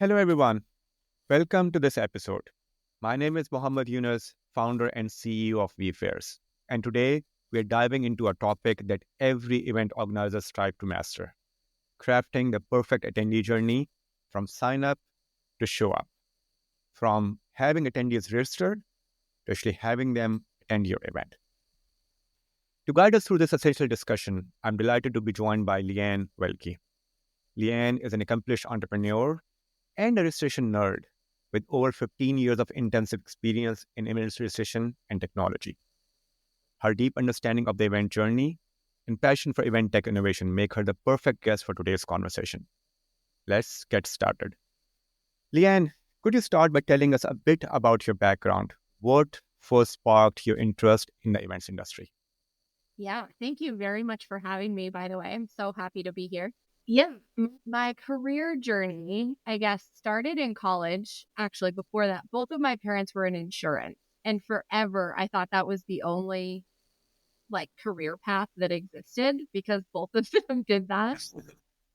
Hello, everyone. Welcome to this episode. My name is Mohammed Yunus, founder and CEO of vFairs. And today, we're diving into a topic that every event organizer strives to master: crafting the perfect attendee journey from sign up to show up, from having attendees registered to actually having them attend your event. To guide us through this essential discussion, I'm delighted to be joined by Leanne Welke. Leanne is an accomplished entrepreneur and a registration nerd with over 15 years of intensive experience in event registration and technology. Her deep understanding of the event journey and passion for event tech innovation make her the perfect guest for today's conversation. Let's get started. Leanne, could you start by telling us a bit about your background? What first sparked your interest in the events industry? Yeah, thank you very much for having me, by the way. I'm so happy to be here. Yeah, my career journey, I guess, started in college. Actually, before that, both of my parents were in insurance. And forever, I thought that was the only career path that existed because both of them did that.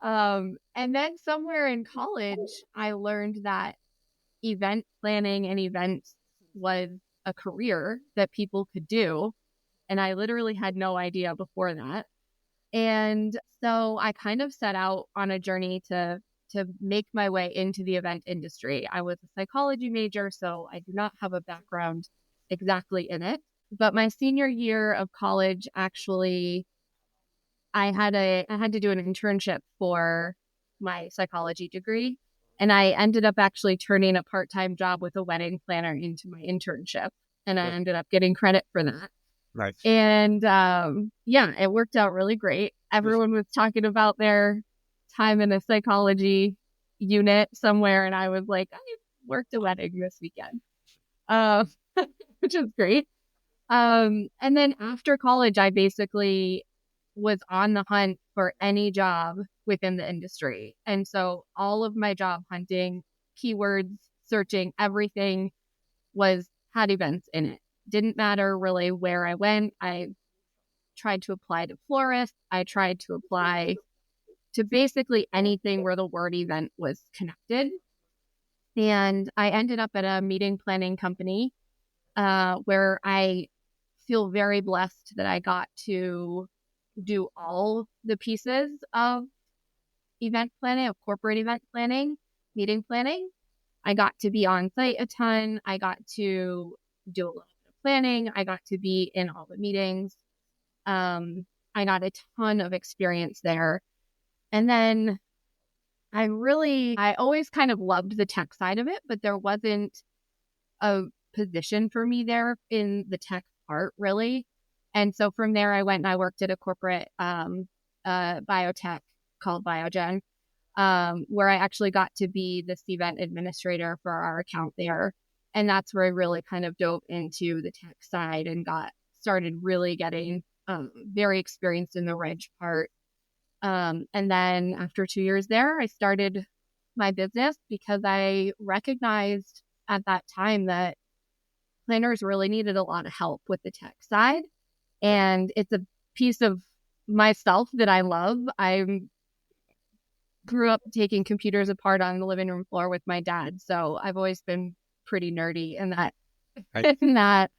And then somewhere in college, I learned that event planning and events was a career that people could do. And I literally had no idea before that. And so I kind of set out on a journey to make my way into the event industry. I was a psychology major, so I do not have a background exactly in it. But my senior year of college, actually, I had to do an internship for my psychology degree. And I ended up actually turning a part-time job with a wedding planner into my internship. And I ended up getting credit for that. Right. And yeah, it worked out really great. Everyone was talking about their time in a psychology unit somewhere, and I was like, I worked a wedding this weekend, uh, which is great. And then after college, I basically was on the hunt for any job within the industry. And so all of my job hunting, keywords, searching, everything had events in it. Didn't matter really where I went. I tried to apply to florists. I tried to apply to basically anything where the word event was connected. And I ended up at a meeting planning company where I feel very blessed that I got to do all the pieces of event planning, of corporate event planning, meeting planning. I got to be on site a ton. I got to do a little bit of planning. I got to be in all the meetings. I got a ton of experience there. And then I always kind of loved the tech side of it, but there wasn't a position for me there in the tech part really. And so from there, I went and I worked at a corporate biotech called Biogen, where I actually got to be this event administrator for our account there. And that's where I really kind of dove into the tech side and started really getting very experienced in the reg part. And then after 2 years there, I started my business because I recognized at that time that planners really needed a lot of help with the tech side. And it's a piece of myself that I love. I grew up taking computers apart on the living room floor with my dad. So I've always been pretty nerdy in that, in that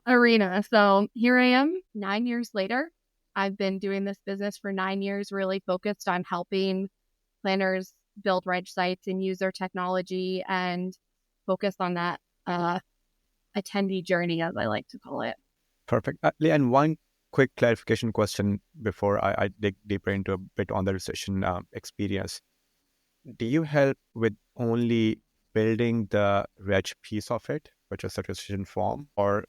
arena. So here I am 9 years later. I've been doing this business for 9 years, really focused on helping planners build reg sites and use their technology and focus on that attendee journey, as I like to call it. Perfect. And one quick clarification question before I dig deeper into a bit on the registration experience. Do you help with only building the reg piece of it, which is the registration form, or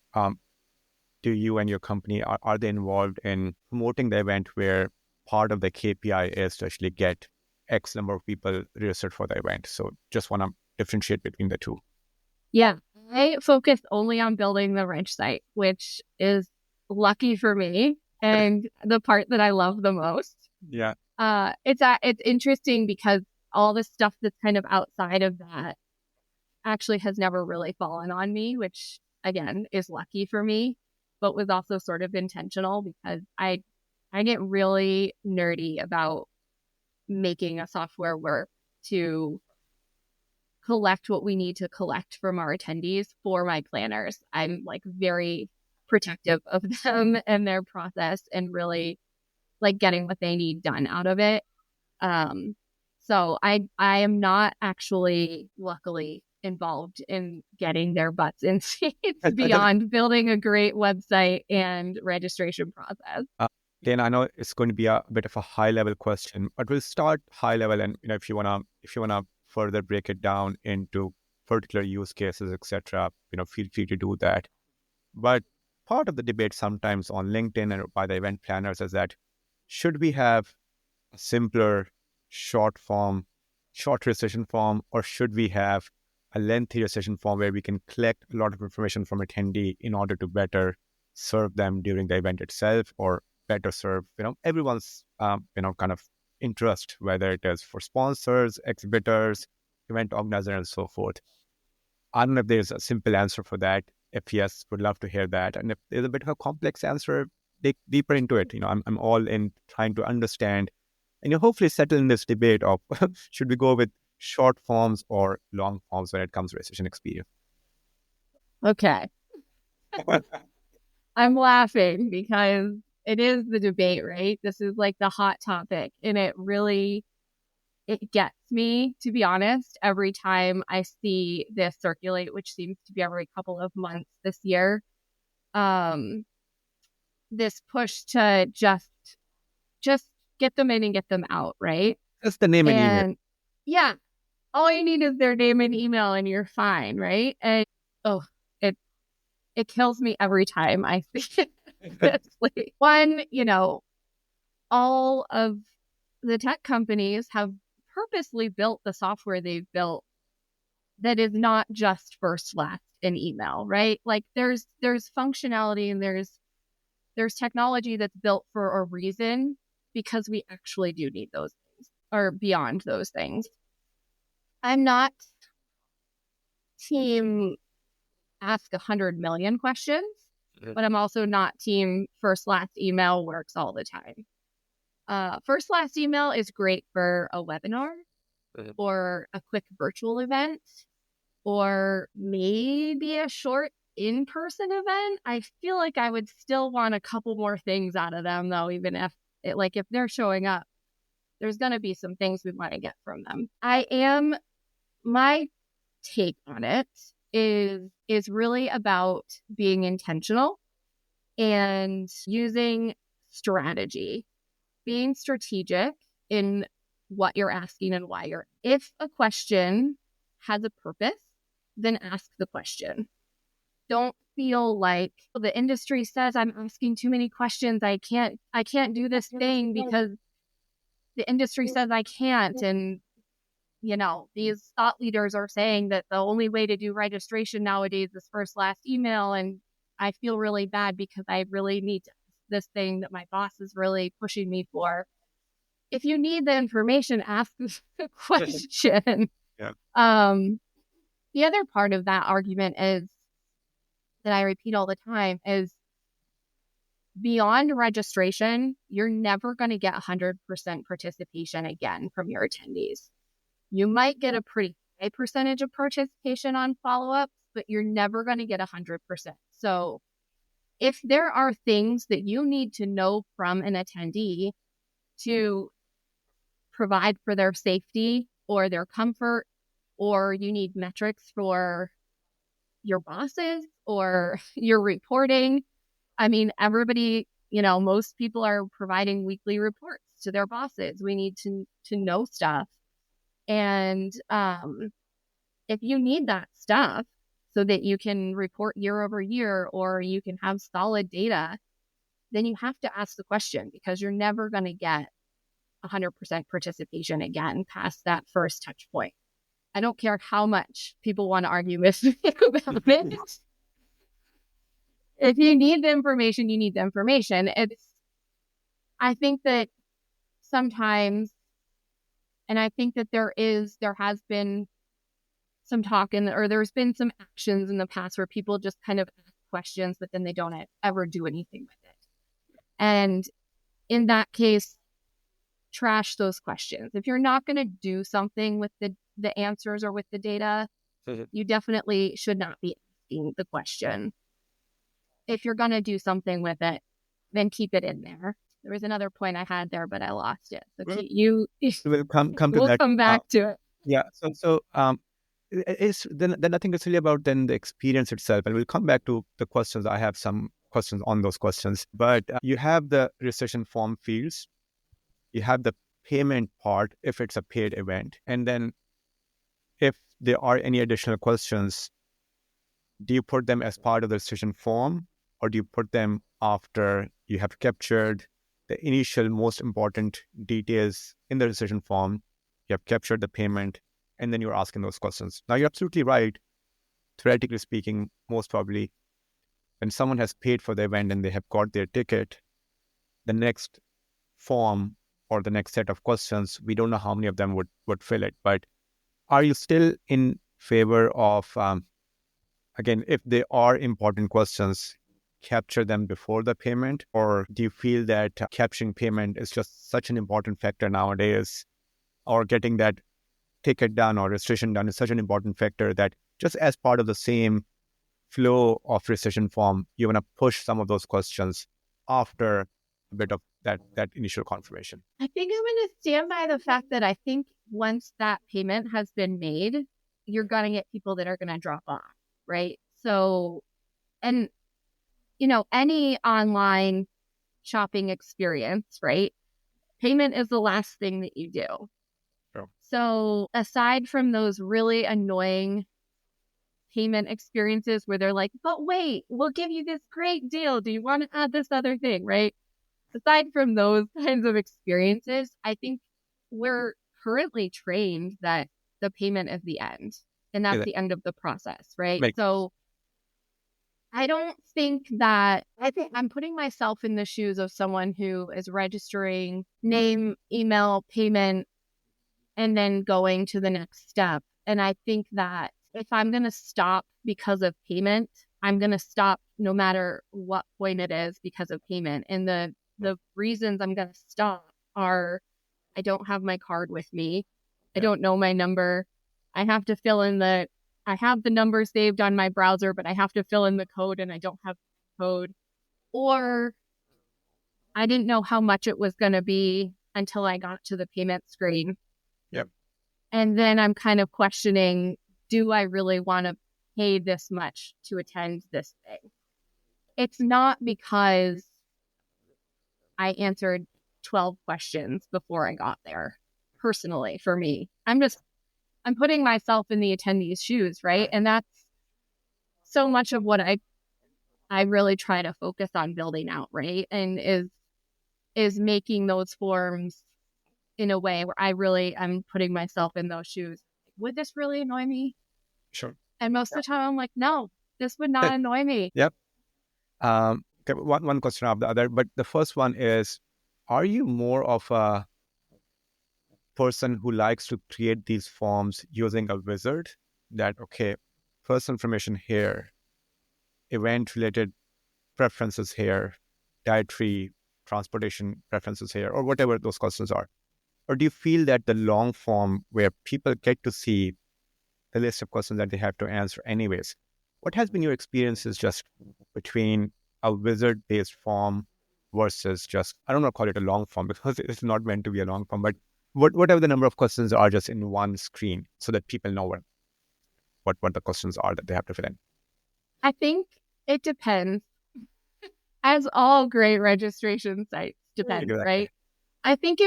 do you and your company, are they involved in promoting the event where part of the KPI is to actually get X number of people registered for the event? So just want to differentiate between the two. Yeah, I focus only on building the reg site, which is lucky for me and the part that I love the most. Yeah. It's interesting because all the stuff that's kind of outside of that actually has never really fallen on me, which again is lucky for me, but was also sort of intentional because I get really nerdy about making a software work to collect what we need to collect from our attendees for my planners. I'm like very protective of them and their process and really like getting what they need done out of it. So I am not actually luckily involved in getting their butts in seats beyond building a great website and registration process. Leanne, I know it's going to be a bit of a high level question, but we'll start high level, and if you wanna further break it down into particular use cases, etc., feel free to do that. But part of the debate sometimes on LinkedIn and by the event planners is that should we have a simpler short registration form, or should we have a lengthy registration form where we can collect a lot of information from attendee in order to better serve them during the event itself, or better serve everyone's kind of interest, whether it is for sponsors, exhibitors, event organizers, and so forth. I don't know if there's a simple answer for that. If yes, would love to hear that. And if there's a bit of a complex answer, dig deeper into it. I'm all in trying to understand and hopefully settle in this debate of should we go with short forms or long forms when it comes to registration experience. Okay. I'm laughing because it is the debate, right? This is like the hot topic, and it gets me, to be honest, every time I see this circulate, which seems to be every couple of months this year. This push to just get them in and get them out, right? That's the name and email. Yeah, all you need is their name and email and you're fine, right? And it kills me every time I see it. One, all of the tech companies have purposely built the software they've built that is not just first, last, and email, right? Like there's functionality and there's technology that's built for a reason, because we actually do need those things or beyond those things. I'm not team ask 100 million questions, but I'm also not team first, last email works all the time. First, last email is great for a webinar or a quick virtual event or maybe a short in-person event. I feel like I would still want a couple more things out of them, though, even if if they're showing up, there's going to be some things we want to get from them. My take on it is really about being intentional and using strategy, being strategic in what you're asking and why you're. If a question has a purpose, then ask the question. Don't feel like the industry says I'm asking too many questions. I can't do this thing because the industry says I can't. And, these thought leaders are saying that the only way to do registration nowadays is first, last email. And I feel really bad because I really need this thing that my boss is really pushing me for. If you need the information, ask the question. Yeah. The other part of that argument is that I repeat all the time is beyond registration, you're never going to get 100% participation again from your attendees. You might get a pretty high percentage of participation on follow-ups, but you're never going to get 100%. So if there are things that you need to know from an attendee to provide for their safety or their comfort, or you need metrics for your bosses or your reporting. I mean, everybody, most people are providing weekly reports to their bosses. We need to know stuff. And if you need that stuff so that you can report year over year or you can have solid data, then you have to ask the question, because you're never going to get 100% participation again past that first touch point. I don't care how much people want to argue with me about it. If you need the information, you need the information. I think that sometimes, and I think that there has been some talk or there's been some actions in the past where people just kind of ask questions, but then they don't ever do anything with it. And in that case, trash those questions. If you're not going to do something with the answers or with the data, you definitely should not be asking the question. If you're going to do something with it, then keep it in there. There was another point I had there, but I lost it. So We'll come to we'll that. come back to it. Yeah. It's then I think it's really about then the experience itself, and we'll come back to the questions. I have some questions on those questions, but you have the registration form fields, you have the payment part if it's a paid event, and then if there are any additional questions, do you put them as part of the registration form, or do you put them after you have captured the initial most important details in the registration form, you have captured the payment, and then you're asking those questions? Now, you're absolutely right. Theoretically speaking, most probably, when someone has paid for the event and they have got their ticket, the next form or the next set of questions, we don't know how many of them would fill it. But are you still in favor of, again, if they are important questions, capture them before the payment? Or do you feel that capturing payment is just such an important factor nowadays, or getting that ticket done or registration done is such an important factor that just as part of the same flow of registration form, you want to push some of those questions after a bit of that initial confirmation? I think I'm going to stand by the fact that I think once that payment has been made, you're going to get people that are going to drop off, right? So, and, any online shopping experience, right? Payment is the last thing that you do. Sure. So aside from those really annoying payment experiences where they're like, but wait, we'll give you this great deal. Do you want to add this other thing, right? Aside from those kinds of experiences, I think we're currently trained that the payment is the end, and that's the end of the process, right? So I don't think that, I think I'm putting myself in the shoes of someone who is registering name, email, payment, and then going to the next step. And I think that if I'm going to stop because of payment, I'm going to stop no matter what point it is because of payment. And the reasons I'm going to stop are, I don't have my card with me. I don't know my number. I have to fill in I have the number saved on my browser, but I have to fill in the code and I don't have the code. Or I didn't know how much it was going to be until I got to the payment screen. Yep. And then I'm kind of questioning, do I really want to pay this much to attend this thing? It's not because I answered 12 questions before I got there. Personally, for me, I'm putting myself in the attendee's shoes, right? And that's so much of what I really try to focus on building out, right? And is making those forms in a way where I'm putting myself in those shoes. Would this really annoy me? Sure. And most of the time I'm like, no, this would not annoy me. Yep. Okay, one question after the other, but the first one is, are you more of a person who likes to create these forms using a wizard that, okay, personal information here, event related preferences here, dietary, transportation preferences here, or whatever those questions are? Or do you feel that the long form where people get to see the list of questions that they have to answer anyways, what has been your experiences just between a wizard-based form versus just, I don't want to call it a long form because it's not meant to be a long form, but whatever the number of questions are just in one screen so that people know what the questions are that they have to fill in? I think it depends. As all great registration sites depend, right? I think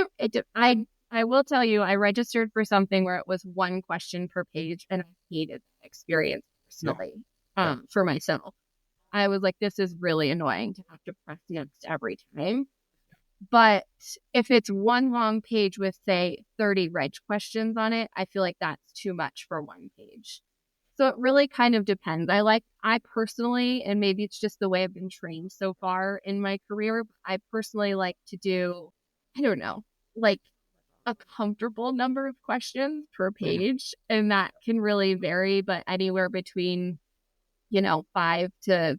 I will tell you, I registered for something where it was one question per page, and I hated that experience personally for myself. I was like, this is really annoying to have to press next every time. But if it's one long page with, say, 30 reg questions on it, I feel like that's too much for one page. So it really kind of depends. I personally, and maybe it's just the way I've been trained so far in my career, I personally like to do, I don't know, like a comfortable number of questions per page. And that can really vary, but anywhere between, 5 to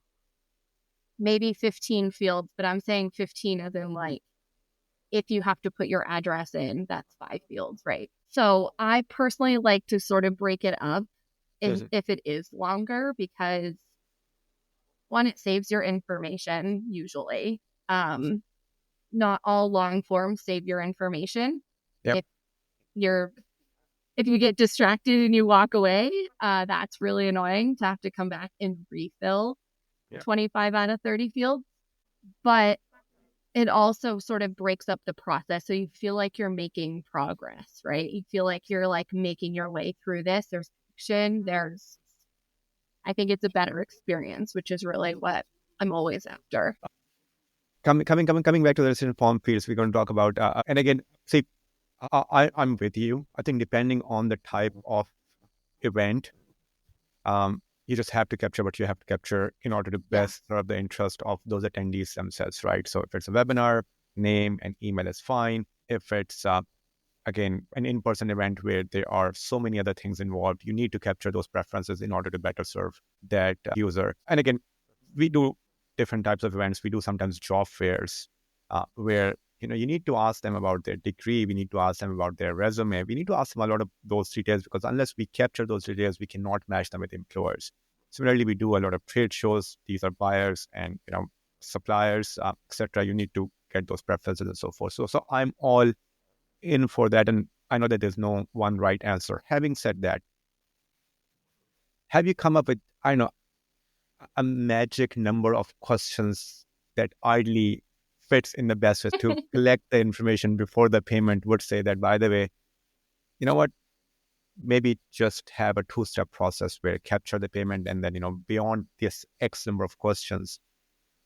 maybe 15 fields. But I'm saying 15 as in like if you have to put your address in, that's 5 fields, right? So I personally like to sort of break it up if it is longer, because one, it saves your information usually. Not all long forms save your information. Yep. If you get distracted and you walk away, that's really annoying to have to come back and refill 25 out of 30 fields. But it also sort of breaks up the process. So you feel like you're making progress, right? You feel like you're like making your way through this. There's action. I think it's a better experience, which is really what I'm always after. Coming back to the decision form fields, we're going to talk about, and again, see, I'm with you. I think depending on the type of event, you just have to capture what you have to capture in order to best serve the interest of those attendees themselves, right? So if it's a webinar, name and email is fine. If it's, again, an in-person event where there are so many other things involved, you need to capture those preferences in order to better serve that user. And again, we do different types of events. We do sometimes job fairs where you need to ask them about their degree. We need to ask them about their resume. We need to ask them a lot of those details, because unless we capture those details, we cannot match them with employers. Similarly, we do a lot of trade shows. These are buyers and suppliers, etc. You need to get those preferences and so forth. So I'm all in for that, and I know that there's no one right answer. Having said that, have you come up with a magic number of questions that ideally fits in the best way to collect the information before the payment would say that, by the way, you know what, maybe just have a 2-step process where capture the payment, and then, beyond this X number of questions,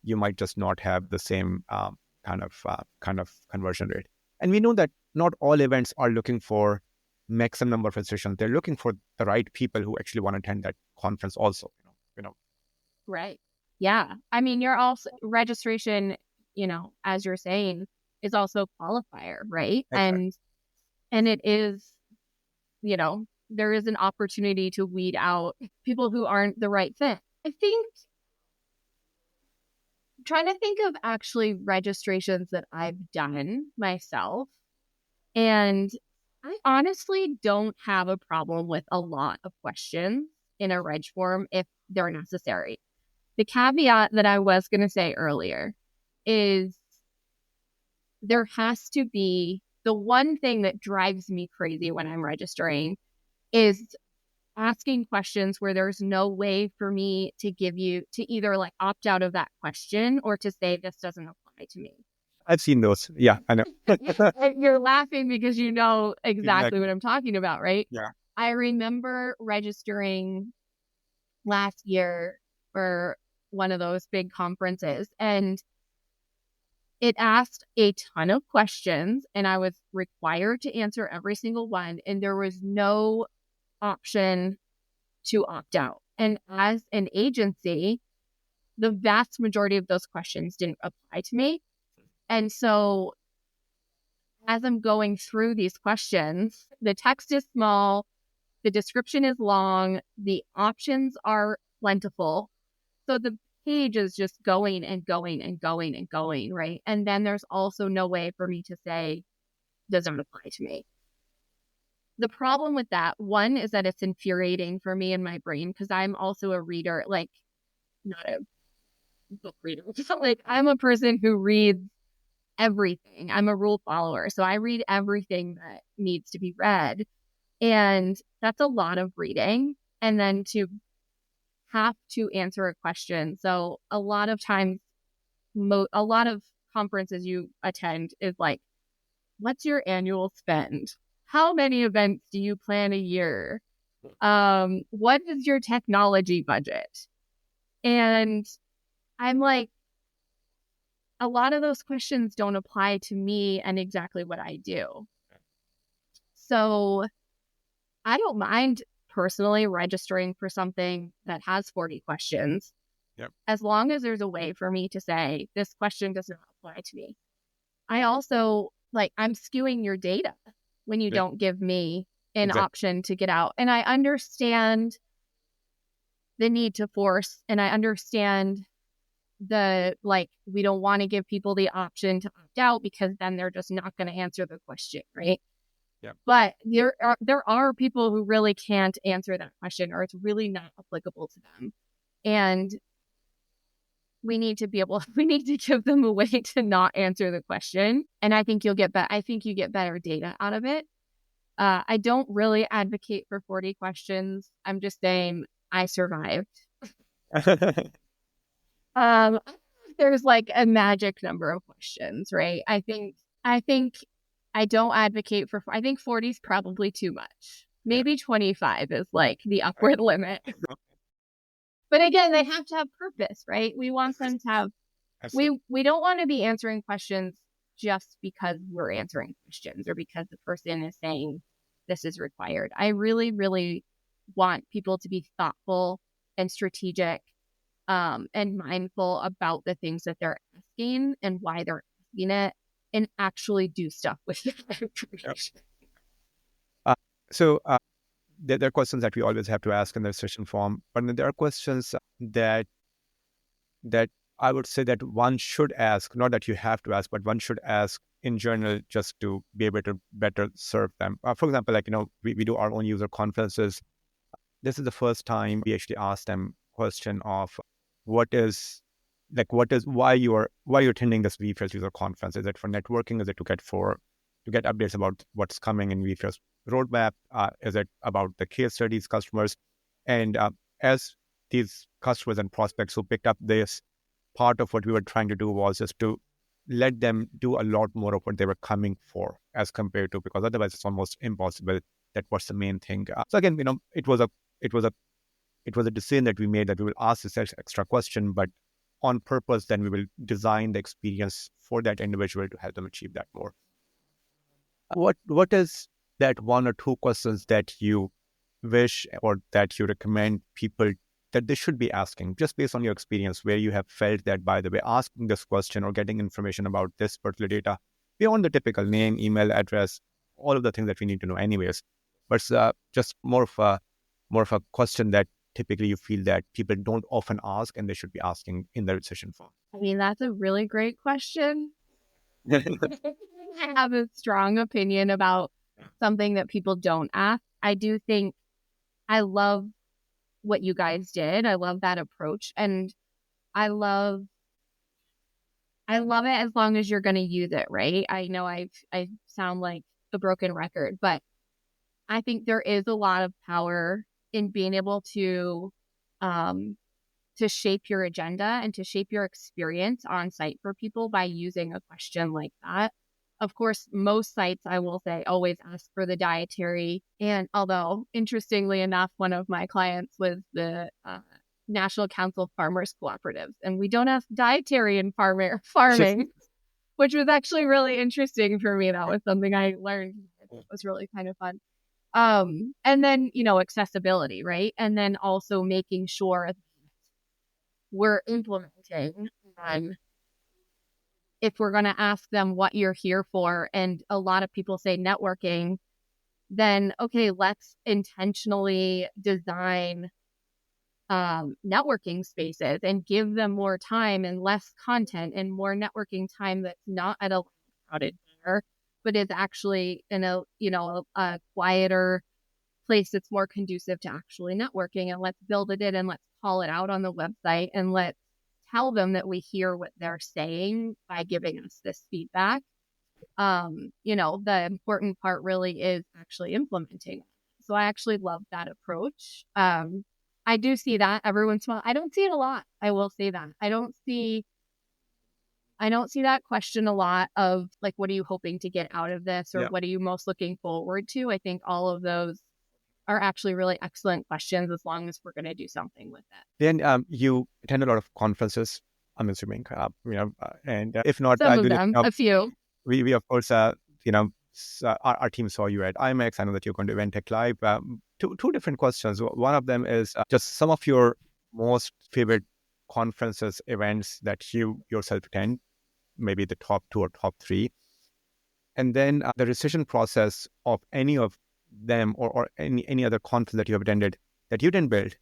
you might just not have the same kind of conversion rate. And we know that not all events are looking for maximum number of registrations. They're looking for the right people who actually want to attend that conference also, Right. Yeah. I mean, you're also registration, as you're saying, is also a qualifier, right? Exactly. And it is, there is an opportunity to weed out people who aren't the right fit. I think I'm trying to think of actually registrations that I've done myself, and I honestly don't have a problem with a lot of questions in a reg form if they're necessary. The caveat that I was going to say earlier is there has to be, the one thing that drives me crazy when I'm registering is asking questions where there's no way for me to either like opt out of that question or to say this doesn't apply to me. I've seen those. Yeah, I know. You're laughing because you know exactly what I'm talking about, right? Yeah. I remember registering last year for one of those big conferences, and it asked a ton of questions, and I was required to answer every single one, and there was no option to opt out. And as an agency, the vast majority of those questions didn't apply to me. And so as I'm going through these questions, the text is small, the description is long, the options are plentiful. So the page is just going and going and going and going, right? And then there's also no way for me to say, doesn't apply to me. The problem with that, one, is that it's infuriating for me in my brain, because I'm also a reader, like not a book reader. Like I'm a person who reads everything. I'm a rule follower. So I read everything that needs to be read. And that's a lot of reading. And then to have to answer a question. So a lot of times, a lot of conferences you attend is like, what's your annual spend? How many events do you plan a year? What is your technology budget? And I'm like, a lot of those questions don't apply to me and exactly what I do. So I don't mind personally registering for something that has 40 questions, as long as there's a way for me to say, this question does not apply to me. I also, I'm skewing your data when you don't give me an option to get out. And I understand the need to force, and I understand we don't want to give people the option to opt out because then they're just not going to answer the question, right? Yeah. But there are people who really can't answer that question, or it's really not applicable to them. And we need to give them a way to not answer the question. And I think you get better data out of it. I don't really advocate for 40 questions. I'm just saying I survived. There's like a magic number of questions, right? I think I don't advocate for, I think 40 is probably too much. Maybe 25 is like the upward limit. But again, they have to have purpose, right? We want them to have, we don't want to be answering questions just because we're answering questions or because the person is saying this is required. I really, really want people to be thoughtful and strategic and mindful about the things that they're asking and why they're asking it, and actually do stuff with that information. So there are questions that we always have to ask in the session form, but then there are questions that I would say that one should ask, not that you have to ask, but one should ask in general just to be able to better serve them. For example, like, we do our own user conferences. This is the first time we actually ask them question of why you're attending this vFairs user conference. Is it for networking? Is it to get updates about what's coming in vFairs roadmap? Is it about the case studies, customers? And as these customers and prospects who picked up this, part of what we were trying to do was just to let them do a lot more of what they were coming for, as compared to, because otherwise it's almost impossible. That was the main thing. So again, it was a decision that we made, that we will ask this extra question, but on purpose, then we will design the experience for that individual to help them achieve that more. What is that one or two questions that you wish or that you recommend people that they should be asking, just based on your experience, where you have felt that, by the way, asking this question or getting information about this particular data, beyond the typical name, email address, all of the things that we need to know anyways, but just more of a question that typically you feel that people don't often ask and they should be asking in their session form? I mean, that's a really great question. I have a strong opinion about something that people don't ask. I do think I love what you guys did. I love that approach. And I love it as long as you're going to use it, right? I know I sound like a broken record, but I think there is a lot of power in being able to shape your agenda and to shape your experience on site for people by using a question like that. Of course, most sites, I will say, always ask for the dietary. And although, interestingly enough, one of my clients was the National Council of Farmers Cooperatives, and we don't have dietary in farming, which was actually really interesting for me. That was something I learned. It was really kind of fun. And then, accessibility, right? And then also making sure we're implementing. And if we're going to ask them what you're here for, and a lot of people say networking, then, okay, let's intentionally design networking spaces and give them more time and less content and more networking time that's not at a crowded bar, but is actually in a quieter place that's more conducive to actually networking. And let's build it in, and let's call it out on the website, and let's tell them that we hear what they're saying by giving us this feedback. The important part really is actually implementing. So I actually love that approach. I do see that every once in a while. I don't see it a lot. I will say that. I don't see that question a lot of like, what are you hoping to get out of this? Or what are you most looking forward to? I think all of those are actually really excellent questions, as long as we're going to do something with it. Then you attend a lot of conferences, I'm assuming, and if not, some of them, a few. We of course, our team saw you at IMEX. I know that you're going to Event Tech Live. Two different questions. One of them is just some of your most favorite conferences, events that you yourself attend, maybe the top 2 or top 3. And then the decision process of any of them, or any other conference that you have attended that you didn't build,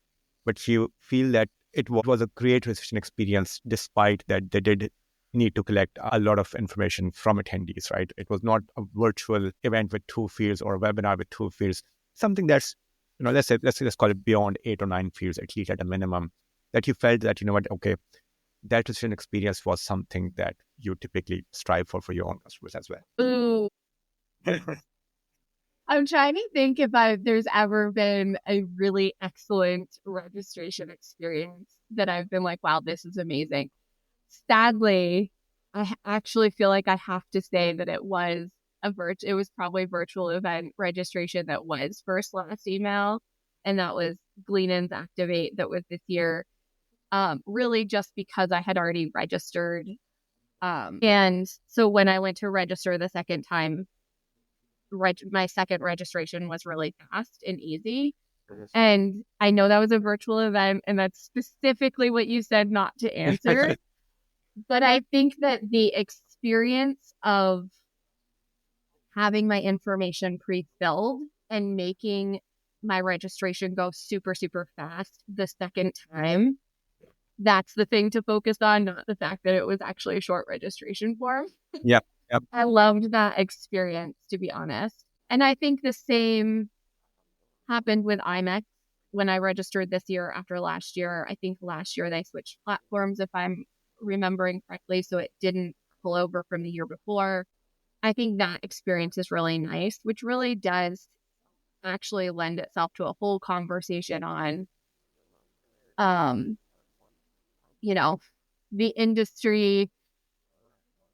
but you feel that it was a great registration experience, despite that they did need to collect a lot of information from attendees, right? It was not a virtual event with 2 fields or a webinar with 2 fields, something that's, let's call it beyond 8 or 9 fields, at least at a minimum, that you felt that, okay, that registration experience was something that you typically strive for your own customers as well. Ooh. I'm trying to think if there's ever been a really excellent registration experience that I've been like, wow, this is amazing. Sadly, I actually feel like I have to say that it was probably virtual event registration that was first last email, and that was Gleanon's Activate that was this year. Really just because I had already registered. And so when I went to register the second time, my second registration was really fast and easy. And I know that was a virtual event, and that's specifically what you said not to answer. But I think that the experience of having my information pre-filled and making my registration go super, super fast the second time, that's the thing to focus on, not the fact that it was actually a short registration form. Yep. I loved that experience, to be honest. And I think the same happened with IMEX when I registered this year after last year. I think last year they switched platforms, if I'm remembering correctly, so it didn't pull over from the year before. I think that experience is really nice, which really does actually lend itself to a whole conversation on, the industry,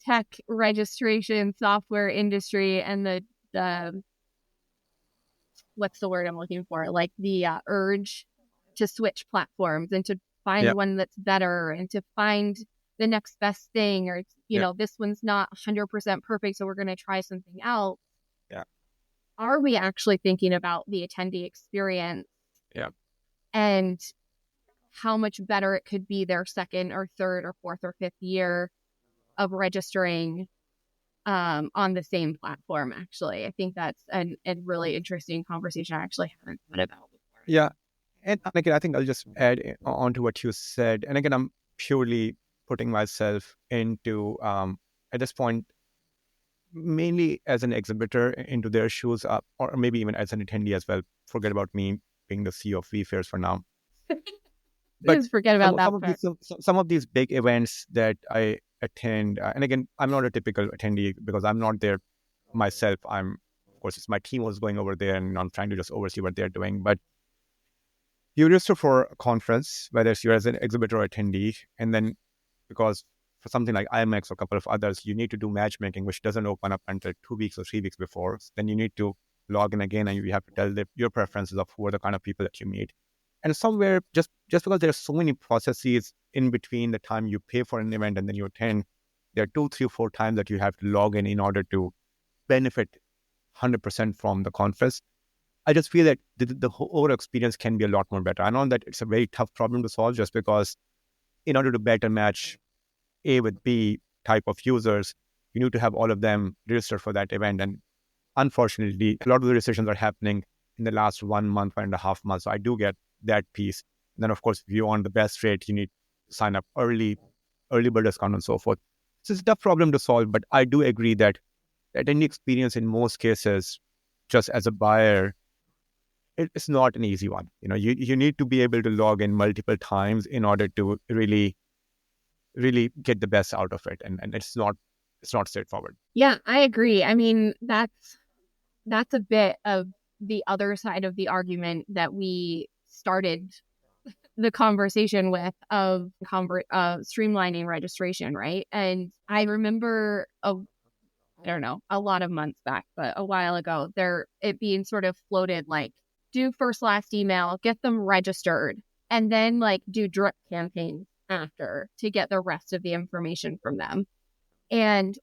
tech registration, software industry, and the what's the word I'm looking for? Like the urge to switch platforms and to find one that's better and to find the next best thing, or, this one's not 100% perfect, so we're going to try something else. Yeah. Are we actually thinking about the attendee experience? Yeah. And how much better it could be their second or third or fourth or fifth year of registering on the same platform, actually. I think that's a really interesting conversation I actually haven't thought about before. Yeah. And again, I think I'll just add on to what you said. And again, I'm purely putting myself into, at this point, mainly as an exhibitor into their shoes, or maybe even as an attendee as well. Forget about me being the CEO of vFairs for now. But just forget about some of these big events that I attend, and again, I'm not a typical attendee because I'm not there myself. Of course, it's my team who's going over there, and I'm trying to just oversee what they're doing. But you register for a conference, whether it's you're as an exhibitor or attendee, and then because for something like IMEX or a couple of others, you need to do matchmaking, which doesn't open up until 2 weeks or 3 weeks before. Then you need to log in again, and you have to tell your preferences of who are the kind of people that you meet. And somewhere, just because there are so many processes in between the time you pay for an event and then you attend, there are 2, 3, 4 times that you have to log in order to benefit 100% from the conference. I just feel that the whole overall experience can be a lot more better. I know that it's a very tough problem to solve, just because in order to better match A with B type of users, you need to have all of them register for that event. And unfortunately, a lot of the registrations are happening in the last 1 month, 1.5 months. So I do get that piece. And then, of course, if you want the best rate, you need to sign up early bird discount and so forth. So it's a tough problem to solve, but I do agree that attendee experience in most cases, just as a buyer, it's not an easy one. You need to be able to log in multiple times in order to really get the best out of it. And it's not straightforward. Yeah, I agree. I mean, that's a bit of the other side of the argument that we started the conversation with, of streamlining registration, right? And I remember a lot of months back, but a while ago, it being sort of floated like, do first last email, get them registered, and then like do drip campaigns after to get the rest of the information from them. And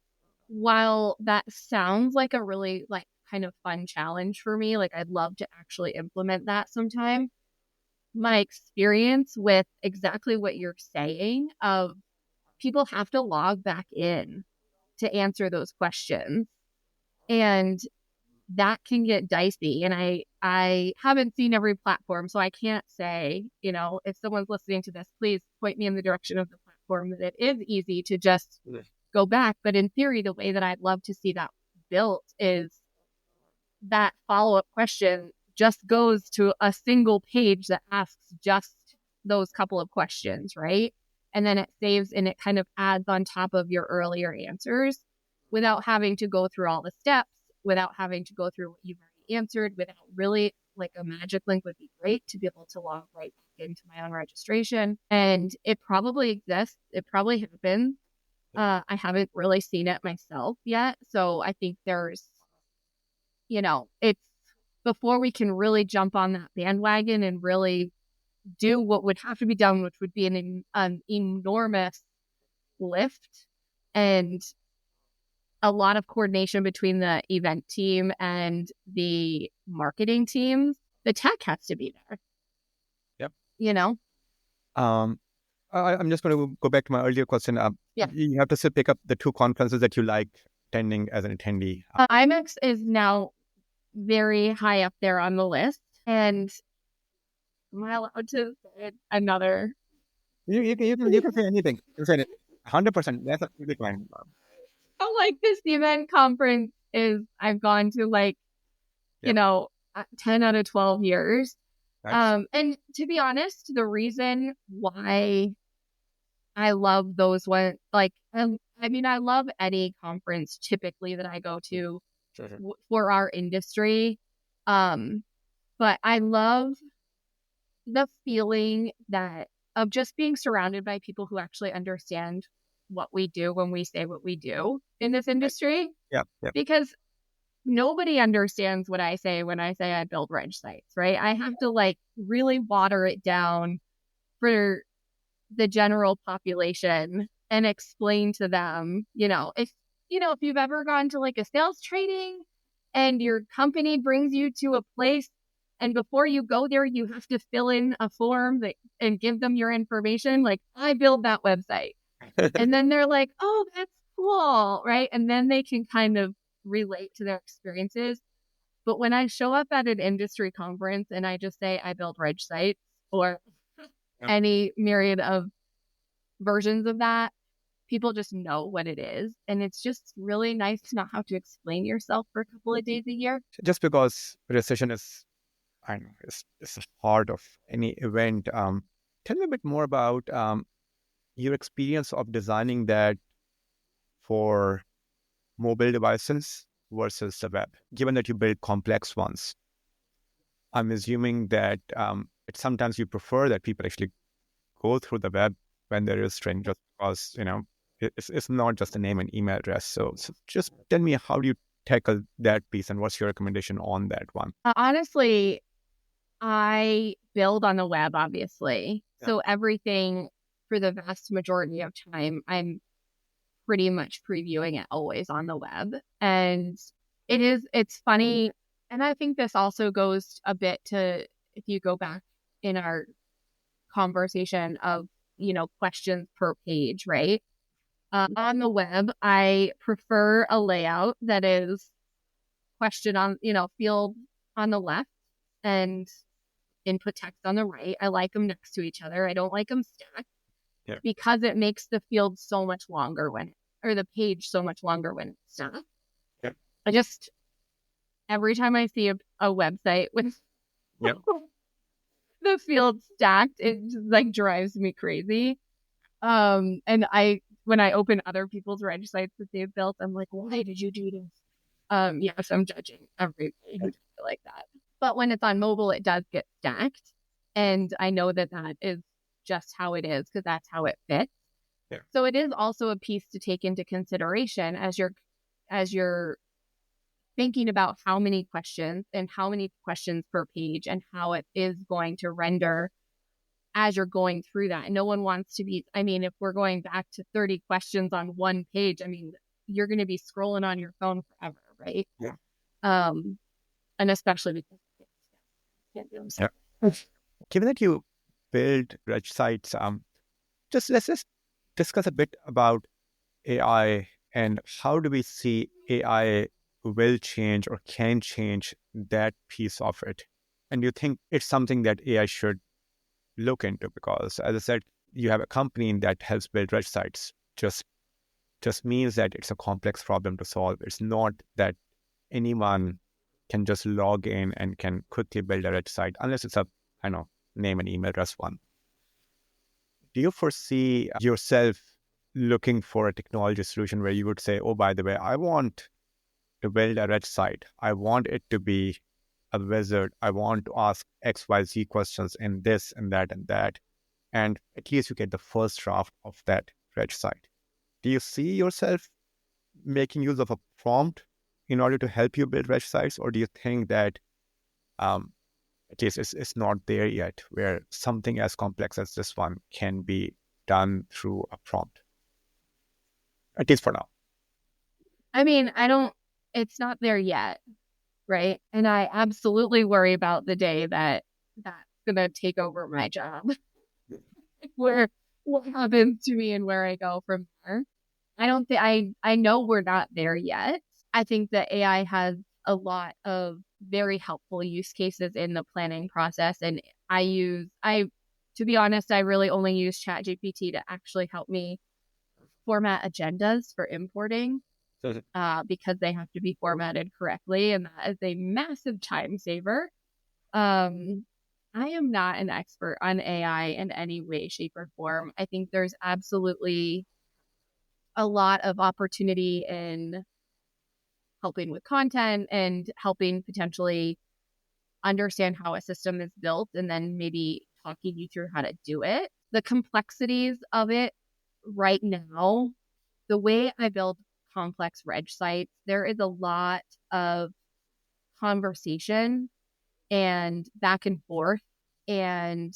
while that sounds like a really like kind of fun challenge for me, like I'd love to actually implement that sometime, my experience with exactly what you're saying of people have to log back in to answer those questions. And that can get dicey. And I haven't seen every platform, so I can't say, if someone's listening to this, please point me in the direction of the platform that it is easy to just go back. But in theory, the way that I'd love to see that built is that follow-up question just goes to a single page that asks just those couple of questions, right? And then it saves and it kind of adds on top of your earlier answers without having to go through all the steps, without having to go through what you've already answered, without really, like, a magic link would be great to be able to log right back into my own registration. And it probably exists. It probably happens. I haven't really seen it myself yet. So I think there's, it's before we can really jump on that bandwagon and really do what would have to be done, which would be an enormous lift and a lot of coordination between the event team and the marketing teams. The tech has to be there. Yep. I'm just going to go back to my earlier question. You have to still pick up the 2 conferences that you like attending as an attendee. IMEX is now very high up there on the list. And am I allowed to say another? You can say anything. You say it 100%. That's absolutely fine. This event conference I've gone to 10 out of 12 years. Nice. And to be honest, the reason why I love those ones, I love any conference typically that I go to for our industry. But I love the feeling of just being surrounded by people who actually understand what we do when we say what we do in this industry. Yeah. Because nobody understands what I say when I say I build reg sites, right? I have to really water it down for the general population and explain to them, if you've ever gone to a sales training and your company brings you to a place and before you go there, you have to fill in a form and give them your information. I build that website. And then they're like, oh, that's cool, right? And then they can kind of relate to their experiences. But when I show up at an industry conference and I just say I build reg sites or any myriad of versions of that, people just know what it is. And it's just really nice to not have to explain yourself for a couple of days a year. Just because recession is, it's the heart of any event. Tell me a bit more about your experience of designing that for mobile devices versus the web, given that you build complex ones. I'm assuming that sometimes you prefer that people actually go through the web when there is training, just because, it's not just a name and email address. So just tell me, how do you tackle that piece and what's your recommendation on that one? Honestly, I build on the web, obviously. Yeah. So everything, for the vast majority of time, I'm pretty much previewing it always on the web. And it's funny. And I think this also goes a bit to, if you go back in our conversation of, questions per page, right? On the web, I prefer a layout that is question on, field on the left and input text on the right. I like them next to each other. I don't like them stacked. Yeah. Because it makes the field so much longer or the page so much longer when it's stacked. Yeah. I just, every time I see a website with the field stacked, it just drives me crazy. And when I open other people's reg sites that they've built, I'm like, why did you do this? Yes, I'm judging everybody who does it like that. But when it's on mobile, it does get stacked. And I know that is just how it is because that's how it fits. Yeah. So it is also a piece to take into consideration as you're thinking about how many questions per page and how it is going to render as you're going through that. And no one wants to be, if we're going back to 30 questions on one page, you're going to be scrolling on your phone forever, right? Yeah. And especially because can't do them. Yeah. Given that you build reg sites, let's just discuss a bit about AI and how do we see AI will change or can change that piece of it? And do you think it's something that AI should look into? Because as I said, you have a company that helps build websites. Just means that it's a complex problem to solve. It's not that anyone can just log in and can quickly build a website, unless it's a, I know, name and email address one. Do you foresee yourself looking for a technology solution where you would say, oh, by the way, I want to build a website. I want it to be a wizard. I want to ask XYZ questions in this and that and that. And at least you get the first draft of that website. Do you see yourself making use of a prompt in order to help you build websites? Or do you think that at least it's not there yet, where something as complex as this one can be done through a prompt? At least for now. I mean, it's not there yet, right? And I absolutely worry about the day that that's going to take over my job. Where what happens to me and where I go from there. I don't think I know we're not there yet. I think that AI has a lot of very helpful use cases in the planning process. And to be honest, I really only use ChatGPT to actually help me format agendas for importing because they have to be formatted correctly. And that is a massive time saver. I am not an expert on AI in any way, shape, or form. I think there's absolutely a lot of opportunity in helping with content and helping potentially understand how a system is built and then maybe talking you through how to do it. The complexities of it right now, the way I build complex reg sites, there is a lot of conversation and back and forth and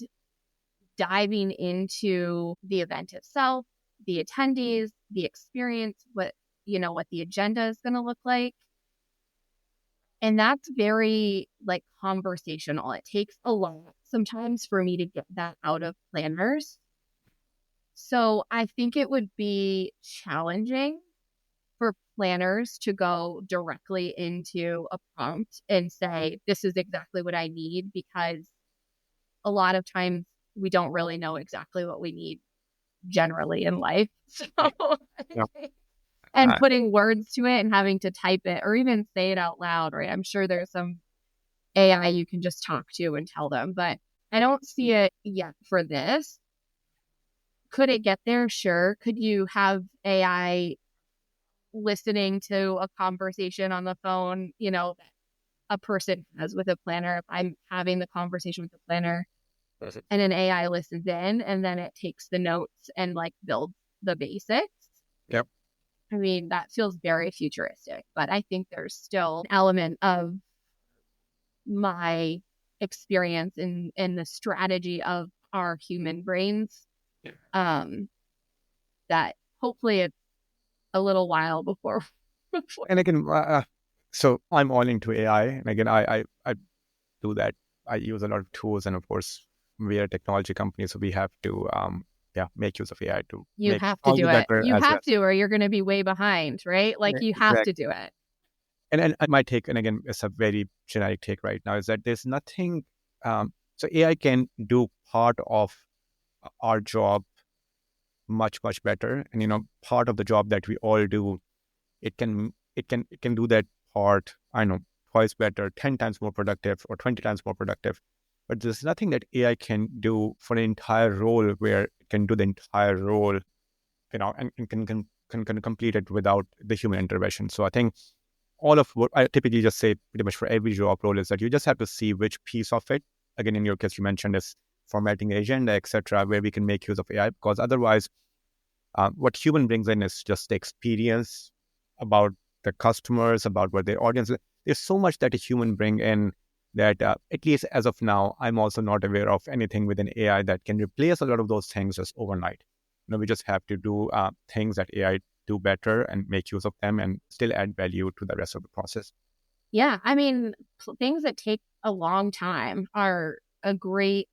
diving into the event itself, the attendees, the experience, what the agenda is going to look like. And that's very like conversational. It takes a lot sometimes for me to get that out of planners. So I think it would be challenging for planners to go directly into a prompt and say, this is exactly what I need, because a lot of times we don't really know exactly what we need generally in life. So, Yeah. and putting words to it and having to type it or even say it out loud, right? I'm sure there's some AI you can just talk to and tell them, but I don't see it yet for this. Could it get there? Sure. Could you have AI listening to a conversation on the phone, that a person has with a planner? If I'm having the conversation with the planner and an AI listens in and then it takes the notes and like builds the basics. Yep. I mean, that feels very futuristic, but I think there's still an element of my experience in the strategy of our human brains. That hopefully it's a little while before. And again, so I'm all into AI, and again, I do that. I use a lot of tools, and of course, we are a technology company, so we have to make use of AI to You make have to do it. better You as have well. to, or you're going to be way behind, right? Like you have to do it. And my take, and again, it's a very generic take right now, is that there's nothing. So AI can do part of our job much better, and part of the job that we all do, it can do that part, I know, twice better, 10 times more productive, or 20 times more productive. But there's nothing that AI can do for an entire role where it can do the entire role, and can complete it without the human intervention. So I think all of what I typically just say pretty much for every job role is that you just have to see which piece of it, again, in your case, you mentioned is formatting the agenda, etc., where we can make use of AI, because otherwise, what human brings in is just the experience about the customers, about what their audience is. There's so much that a human bring in that, at least as of now, I'm also not aware of anything within AI that can replace a lot of those things just overnight. We just have to do things that AI do better and make use of them and still add value to the rest of the process. Yeah, I mean, things that take a long time are a great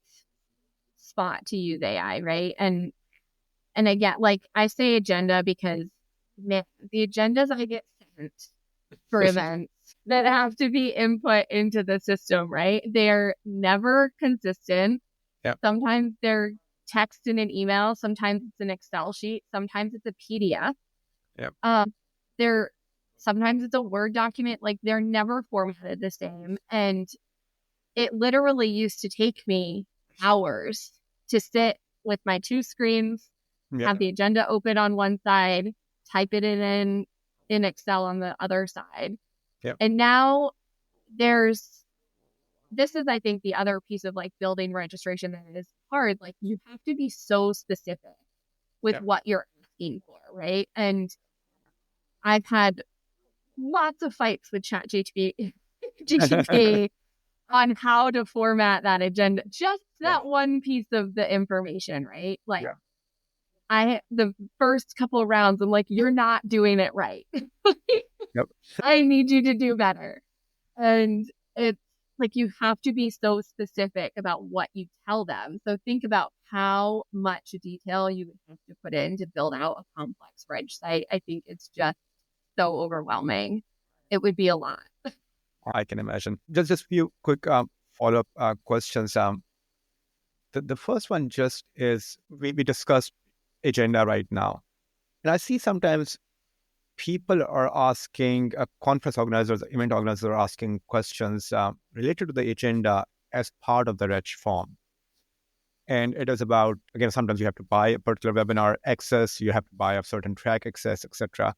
spot to use AI, right? And again, like I say agenda because, man, the agendas I get sent for events that have to be input into the system, right? They're never consistent. Yep. Sometimes they're text in an email. Sometimes it's an Excel sheet. Sometimes it's a PDF. Yep. Sometimes it's a Word document. Like, they're never formatted the same. And it literally used to take me hours to sit with my two screens, have the agenda open on one side, type it in Excel on the other side. Yep. And now this is, I think, the other piece of like building registration that is hard. Like, you have to be so specific with what you're asking for, right? And I've had lots of fights with ChatGPT on how to format that agenda, just that one piece of the information, right? Like, the first couple of rounds, I'm like, you're not doing it right. I need you to do better. And it's like, you have to be so specific about what you tell them. So think about how much detail you would have to put in to build out a complex reg site. I think it's just so overwhelming. It would be a lot. I can imagine. Just a few quick follow-up questions. The first one just is, we discussed agenda right now. And I see sometimes people are asking, conference organizers, event organizers are asking questions related to the agenda as part of the reg form. And it is about, again, sometimes you have to buy a particular webinar access, you have to buy a certain track access, etc.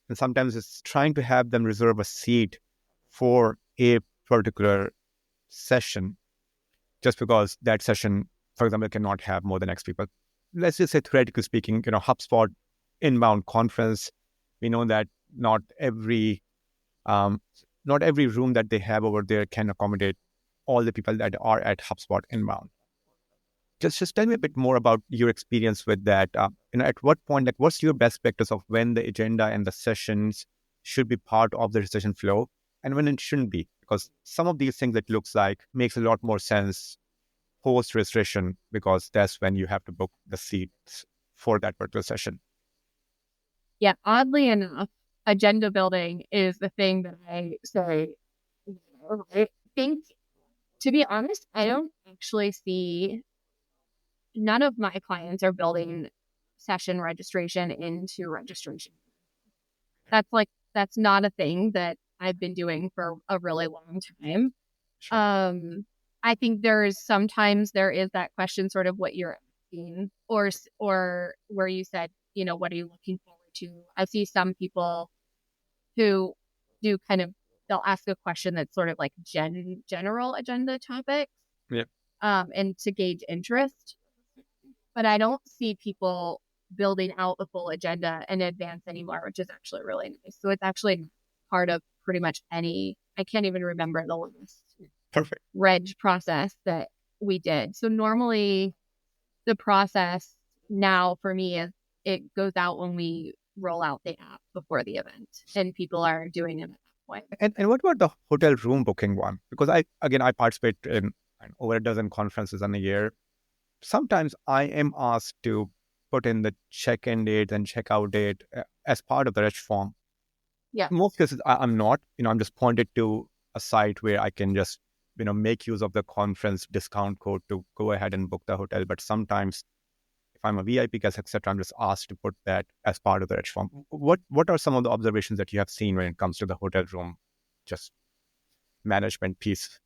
And sometimes it's trying to have them reserve a seat for a particular session, just because that session, for example, cannot have more than X people. Let's just say, theoretically speaking, HubSpot inbound conference, we know that not every room that they have over there can accommodate all the people that are at HubSpot inbound. Just tell me a bit more about your experience with that. At what point, like, what's your best practice of when the agenda and the sessions should be part of the session flow and when it shouldn't be? Because some of these things, it looks like, makes a lot more sense post registration, because that's when you have to book the seats for that particular session. Yeah, oddly enough, agenda building is the thing that I say. I think, to be honest, I don't actually see, none of my clients are building session registration into registration. That's not a thing that I've been doing for a really long time. Sure. I think sometimes there is that question, sort of what you're asking, or where you said, what are you looking forward to? I see some people who do they'll ask a question that's sort of like general agenda topics. Yeah. And to gauge interest. But I don't see people building out the full agenda in advance anymore, which is actually really nice. So it's actually part of pretty much I can't even remember the last reg process that we did. So normally the process now for me is, it goes out when we roll out the app before the event, and people are doing it at that point. And what about the hotel room booking one? Because I participate in over a dozen conferences in a year. Sometimes I am asked to put in the check-in date and check-out date as part of the reg form. Yeah. In most cases, I'm not. I'm just pointed to a site where I can just, make use of the conference discount code to go ahead and book the hotel. But sometimes, if I'm a VIP guest, etc., I'm just asked to put that as part of the reg form. What are some of the observations that you have seen when it comes to the hotel room, just management piece?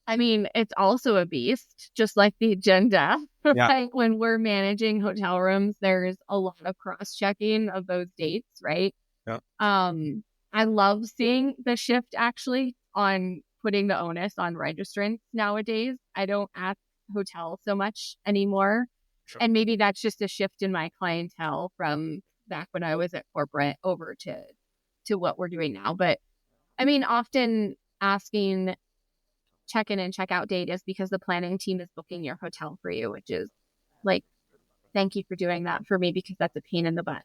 I mean, it's also a beast, just like the agenda. Right? When we're managing hotel rooms, there's a lot of cross-checking of those dates, right? Yeah. I love seeing the shift actually on putting the onus on registrants nowadays. I don't ask hotels so much anymore. Sure. And maybe that's just a shift in my clientele from back when I was at corporate over to what we're doing now. But I mean, often asking check-in and check-out date is because the planning team is booking your hotel for you, which is like, thank you for doing that for me, because that's a pain in the butt.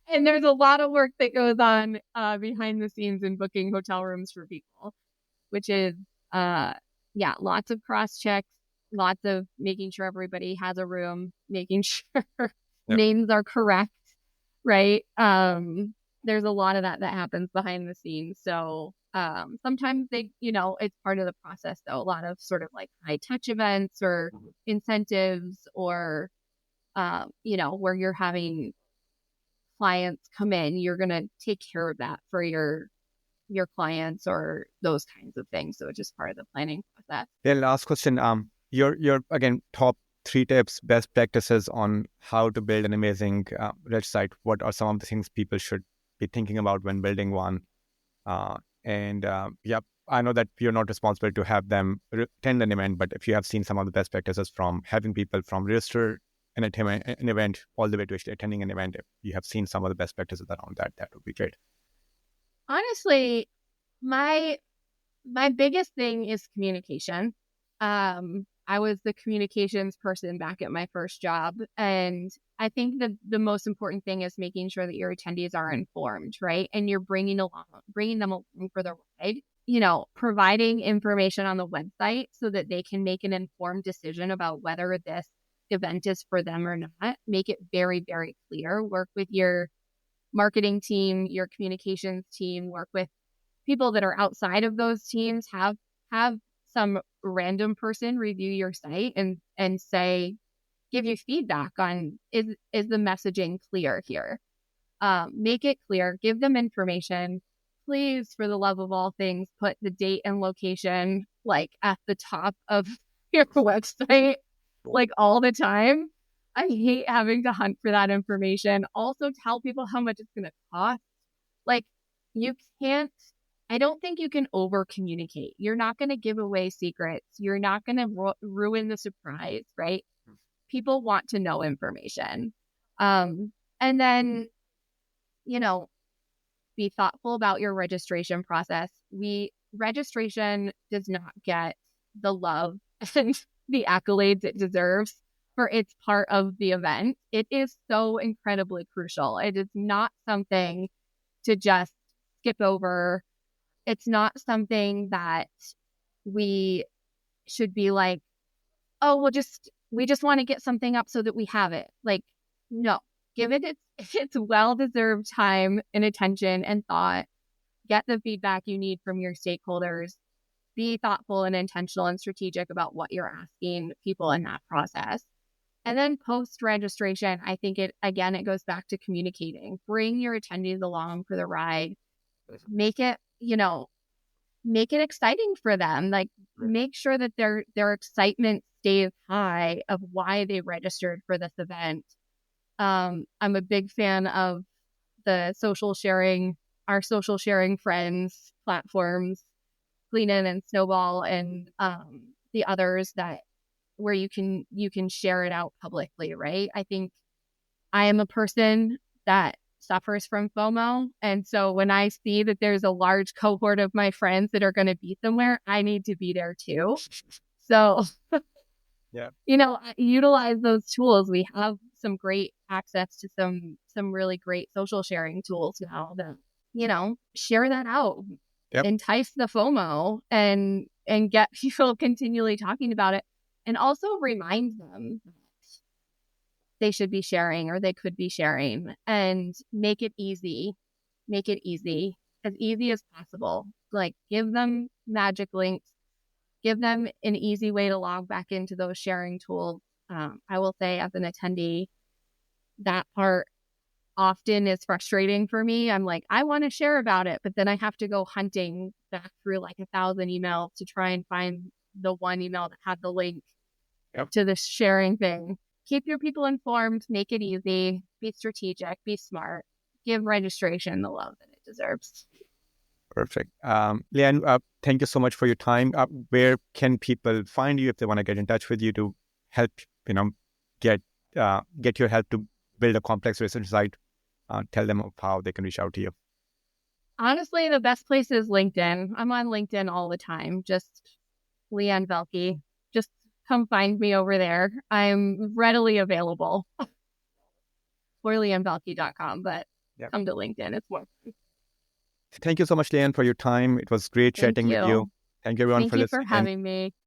And there's a lot of work that goes on behind the scenes in booking hotel rooms for people, which is, lots of cross-checks, lots of making sure everybody has a room, making sure names are correct, right? there's a lot of that happens behind the scenes. So sometimes they, it's part of the process though. A lot of sort of like high touch events or incentives or, where you're having clients come in, you're going to take care of that for your clients or those kinds of things. So it's just part of the planning process. Then last question, your again, top 3 tips, best practices on how to build an amazing website. What are some of the things people should be thinking about when building one? I know that you're not responsible to have them attend an event, but if you have seen some of the best practices from having people from register an event all the way to actually attending an event, if you have seen some of the best practices around that, that would be great. Honestly, my biggest thing is communication. I was the communications person back at my first job. And I think that the most important thing is making sure that your attendees are informed, right? And you're bringing them along for the ride, providing information on the website so that they can make an informed decision about whether this event is for them or not. Make it very, very clear. Work with your marketing team, your communications team, work with people that are outside of those teams, have some random person review your site and say, give you feedback on is the messaging clear here? Make it clear, give them information. Please, for the love of all things, put the date and location like at the top of your website, like all the time. I hate having to hunt for that information. Also tell people how much it's going to cost. Like I don't think you can over communicate. You're not going to give away secrets. You're not going to ruin the surprise, right? People want to know information. And then, be thoughtful about your registration process. Registration does not get the love and the accolades it deserves for its part of the event. It is so incredibly crucial. It is not something to just skip over. It's not something that we should be like, oh, we just want to get something up so that we have it. Like, no, give it its well-deserved time and attention and thought. Get the feedback you need from your stakeholders. Be thoughtful and intentional and strategic about what you're asking people in that process. And then post-registration, I think it goes back to communicating. Bring your attendees along for the ride. Make it exciting for them. Like, make sure that their excitement stays high of why they registered for this event. I'm a big fan of our social sharing friends platforms, Leanne and Snowball, and the others where you can share it out publicly, right? I think I am a person that suffers from FOMO. And so when I see that there's a large cohort of my friends that are going to be somewhere, I need to be there too. So, yeah, utilize those tools. We have some great access to some really great social sharing tools now that, share that out, entice the FOMO and get people continually talking about it. And also remind them they should be sharing or they could be sharing, and make it easy as possible. Like, give them magic links, give them an easy way to log back into those sharing tools. I will say, as an attendee, that part often is frustrating for me. I'm like, I want to share about it, but then I have to go hunting back through like 1,000 emails to try and find the one email that had the link to the sharing thing. Keep your people informed, make it easy, be strategic, be smart, give registration the love that it deserves. Perfect. Leanne, thank you so much for your time. Where can people find you if they want to get in touch with you to help, get your help to build a complex research site? Tell them of how they can reach out to you. Honestly, the best place is LinkedIn. I'm on LinkedIn all the time. Just Leanne Velke. Just come find me over there. I'm readily available. Or leannevelke.com, but come to LinkedIn. It's more fun. Thank you so much, Leanne, for your time. It was great chatting with you. Thank you, everyone, for listening. Thank you for having me.